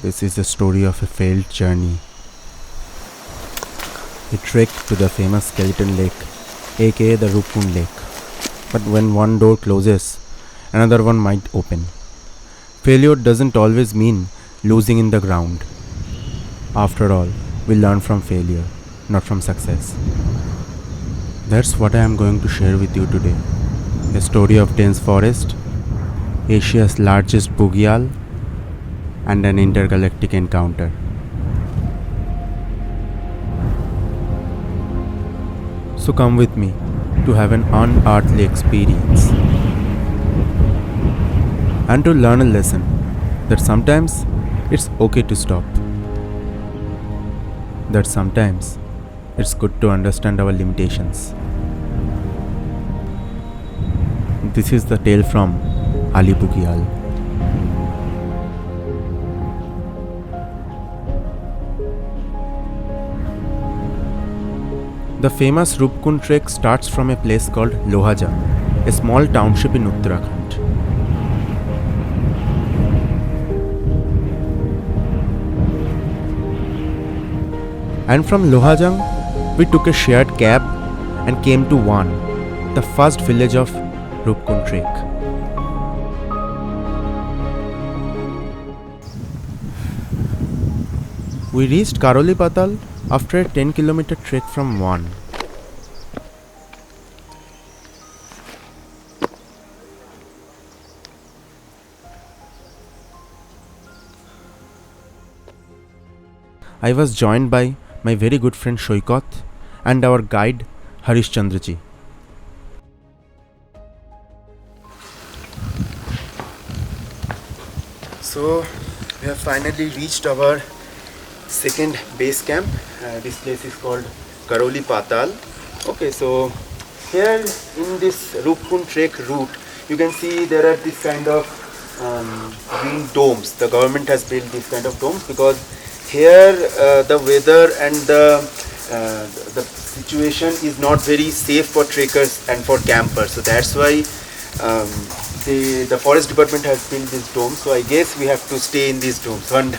This is the story of a failed journey. A trek to the famous skeleton lake, aka the Roopkund Lake. But when one door closes, another one might open. Failure doesn't always mean losing in the ground. After all, we learn from failure, not from success. That's what I am going to share with you today. A story of dense forest, Asia's largest Bugyal, and an intergalactic encounter. So come with me to have an unearthly experience and to learn a lesson that sometimes it's okay to stop. That sometimes it's good to understand our limitations. This is the tale from Ali Bugyal. The famous Roopkund trek starts from a place called Lohajang, a small township in Uttarakhand. And from Lohajang, we took a shared cab and came to Wan, the first village of Roopkund trek. We reached Karoli Patal after a 10-kilometer trek from Wan. I was joined by my very good friend Saikat and our guide Harishchandraji. So we have finally reached our second base camp. This place is called Karoli Patal. Okay, so here in this Roopkund trek route, you can see there are this kind of green domes. The government has built this kind of domes because here the weather and the situation is not very safe for trekkers and for campers. So that's why the forest department has built these domes. So I guess we have to stay in these domes. And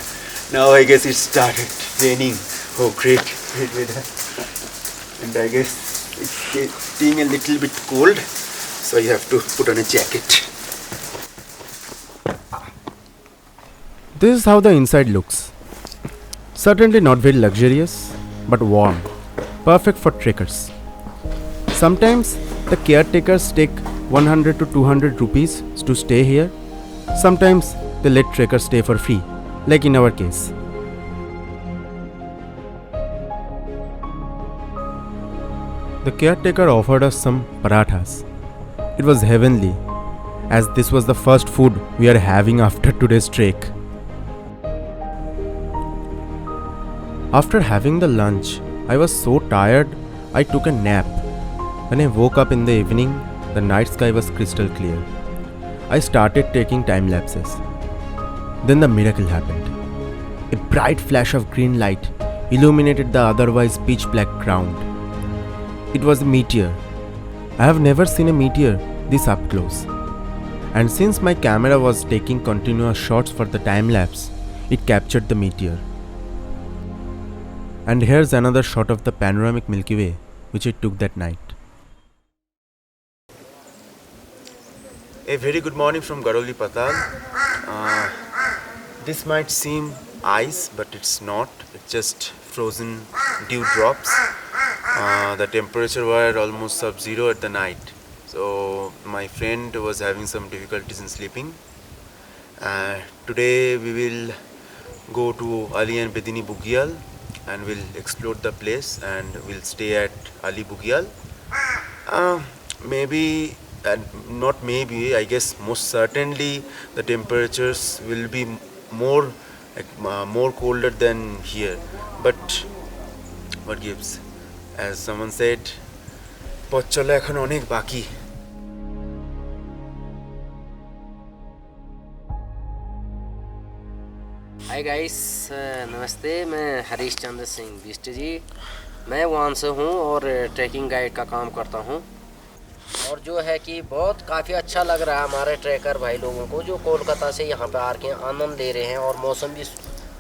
now I guess it started raining. Oh, great weather. And I guess it's getting a little bit cold, so you have to put on a jacket. This is how the inside looks. Certainly not very luxurious, but warm. Perfect for trekkers. Sometimes the caretakers take 100 to 200 rupees to stay here. Sometimes they let trekkers stay for free, like in our case. The caretaker offered us some parathas. It was heavenly, as this was the first food we are having after today's trek. After having the lunch, I was so tired I took a nap. When I woke up in the evening, the night sky was crystal clear. I started taking time lapses. Then the miracle happened. A bright flash of green light illuminated the otherwise pitch black ground. It was a meteor. I have never seen a meteor this up close. And since my camera was taking continuous shots for the time lapse, it captured the meteor. And here's another shot of the panoramic Milky Way which I took that night. A very good morning from Karoli Patal. This might seem ice, but it's not. It's just frozen dew drops. The temperature were almost sub-zero at the night. So my friend was having some difficulties in sleeping. Today we will go to Ali and Bedini Bugyal and we'll explore the place and we'll stay at Ali Bugyal. Maybe, not maybe, I guess most certainly the temperatures will be more colder than here. But what gives? As someone said, পথ চলা এখন অনেক বাকি. Hi guys, नमस्ते. मैं हरीश चंद्र सिंह बिष्ट जी. मैं वहाँ से हूँ और ट्रैकिंग गाइड का काम करता हूँ. और जो है कि बहुत काफ़ी अच्छा लग रहा है हमारे ट्रैकर भाई लोगों को जो कोलकाता से यहाँ पे आके आनंद ले रहे हैं. और मौसम भी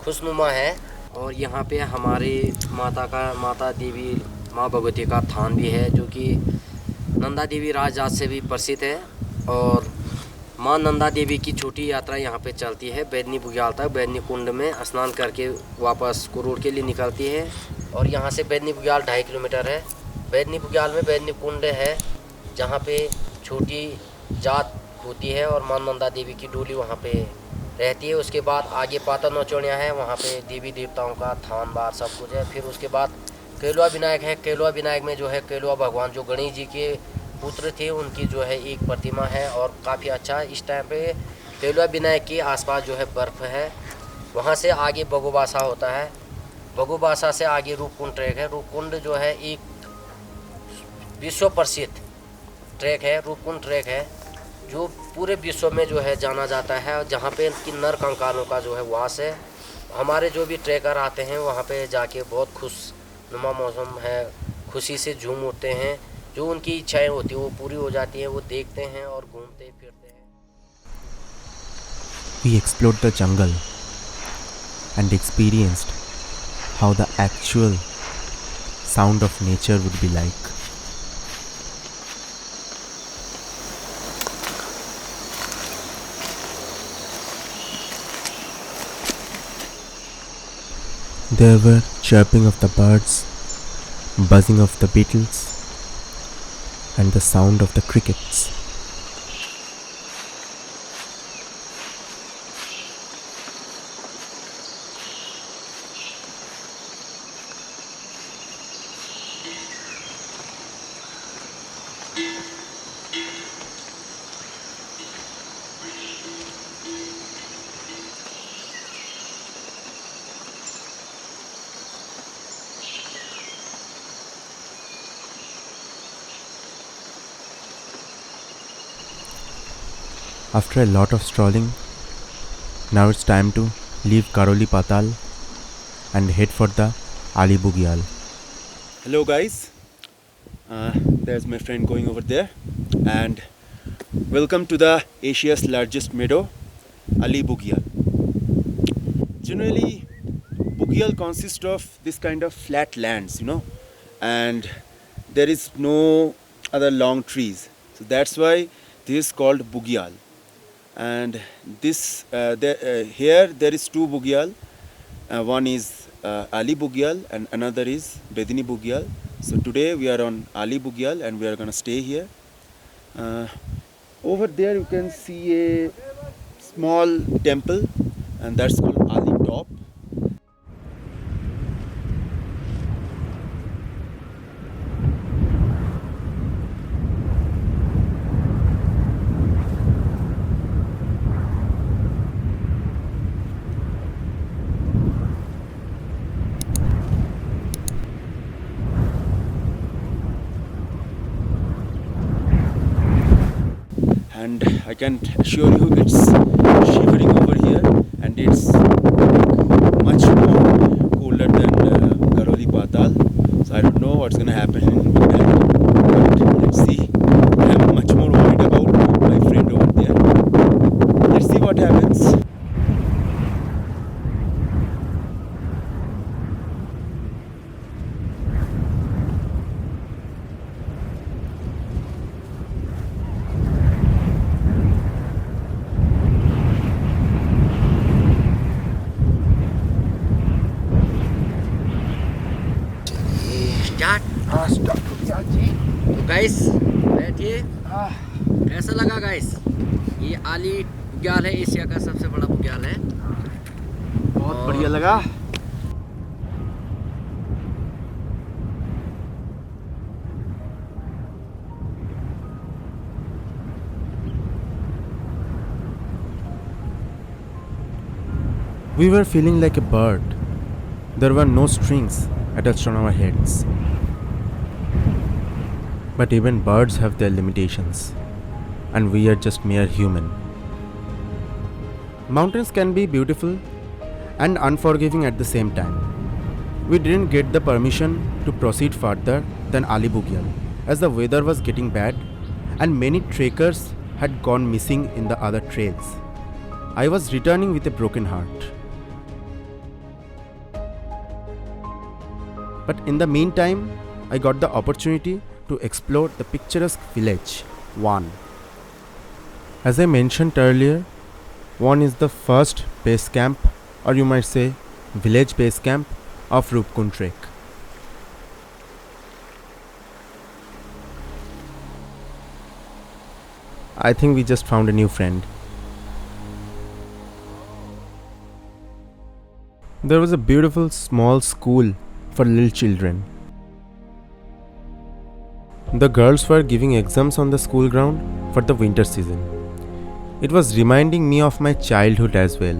खुशनुमा है। और यहाँ पे हमारे माता देवी माँ भगवती का थान भी है, जो कि नंदा देवी राजजात से भी प्रसिद्ध है। और माँ नंदा देवी की छोटी यात्रा यहाँ पे चलती है बैदनी बुग्याल तक। बैदनी कुंड में स्नान करके वापस कुरूर के लिए निकलती है। और यहाँ से बैदनी बुग्याल 2.5 किलोमीटर है। बैदनी बुग्याल में बैदनी कुंड है, जहाँ पे छोटी जात होती है और माँ नंदा देवी की डोली वहाँ पे रहती है। उसके बाद आगे पाता नौचौड़ियाँ है, वहाँ पे देवी देवताओं का थान बार सब कुछ है। फिर उसके बाद केलवा विनायक है। केलवा विनायक में जो है केलवा भगवान जो गणेश जी के पुत्र थे, उनकी जो है एक प्रतिमा है और काफ़ी अच्छा इस टाइम पे केलवा विनायक के आसपास जो है बर्फ़ है। वहाँ से आगे बगुबासा होता है। बगुबासा से आगे रूपकुंड ट्रैक है। रूपकुंड जो है एक विश्व प्रसिद्ध ट्रैक है। रूपकुंड ट्रैक है जो पूरे विश्व में जो है जाना जाता है, जहाँ पे कि नर कंकालों का जो है वास है। हमारे जो भी ट्रैकर आते हैं वहाँ पे जाके बहुत खुशनुमा मौसम है, खुशी से झूम उठते हैं। जो उनकी इच्छाएं होती हैं वो पूरी हो जाती हैं। वो देखते हैं और घूमते फिरते हैं। We explored the jungle and experienced how the actual sound of nature would be like. There were chirping of the birds, buzzing of the beetles, and the sound of the crickets. After a lot of strolling, now it's time to leave Karoli Patal and head for the Ali Bugyal. Hello guys, there's my friend going over there, and welcome to the Asia's largest meadow, Ali Bugyal. Generally, Bugyal consists of this kind of flat lands, and there is no other long trees. So that's why this is called Bugyal. And this here there is two Bugyal. One is Ali Bugyal and another is Bedini Bugyal. So today we are on Ali Bugyal and we are gonna stay here. Over there you can see a small temple, and that's called Ali Top. And I can assure you it's shivering over here, and it's much more cooler than Karoli Patal. So I don't know what's gonna happen in Bugyal, but let's see. I'm much more worried about my friend over there. Let's see what happens. तो guys बैठिए। कैसा लगा guys? ये आली बुग्याल है, Asia का सबसे बड़ा बुग्याल है। बहुत बढ़िया लगा। We were feeling like a bird. There were no strings attached on our heads. But even birds have their limitations, and we are just mere human. Mountains can be beautiful and unforgiving at the same time. We didn't get the permission to proceed further than Ali Bugyal, as the weather was getting bad and many trekkers had gone missing in the other trails. I was returning with a broken heart. But in the meantime, I got the opportunity to explore the picturesque village, One. As I mentioned earlier, One is the first base camp, or you might say village base camp of Roopkund Lake. I think we just found a new friend. There was a beautiful small school for little children. The girls were giving exams on the school ground for the winter season. It was reminding me of my childhood as well.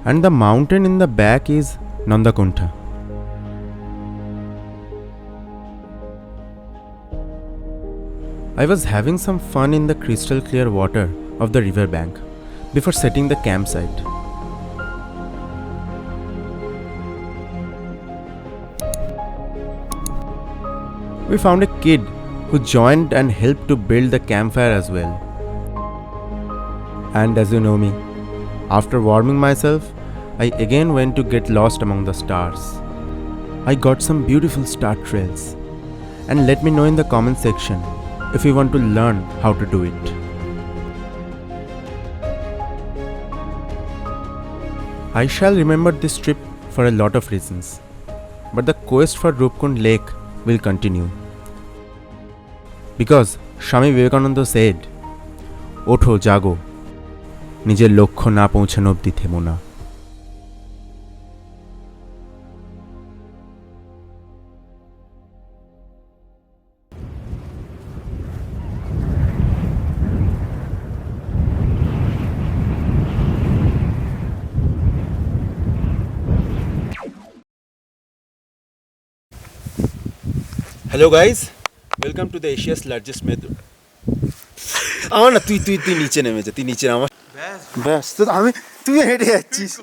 And the mountain in the back is Nandakuntha. I was having some fun in the crystal clear water of the river bank before setting the campsite. We found a kid who joined and helped to build the campfire as well. And as you know me, after warming myself, I again went to get lost among the stars. I got some beautiful star trails. And let me know in the comment section if you want to learn how to do it. I shall remember this trip for a lot of reasons, but the quest for Roopkund Lake will continue. Because Swami Vivekananda said, "Otho jago, নিজের লক্ষ্য না পৌঁছানো অবধি থেমো না." Hello guys, welcome to the Asia's largest meteor. আমার না তুই নিচে নেমে যা, তুই নিচে নামা ব্যাস তো আমি তুই হেঁটে যাচ্ছিস।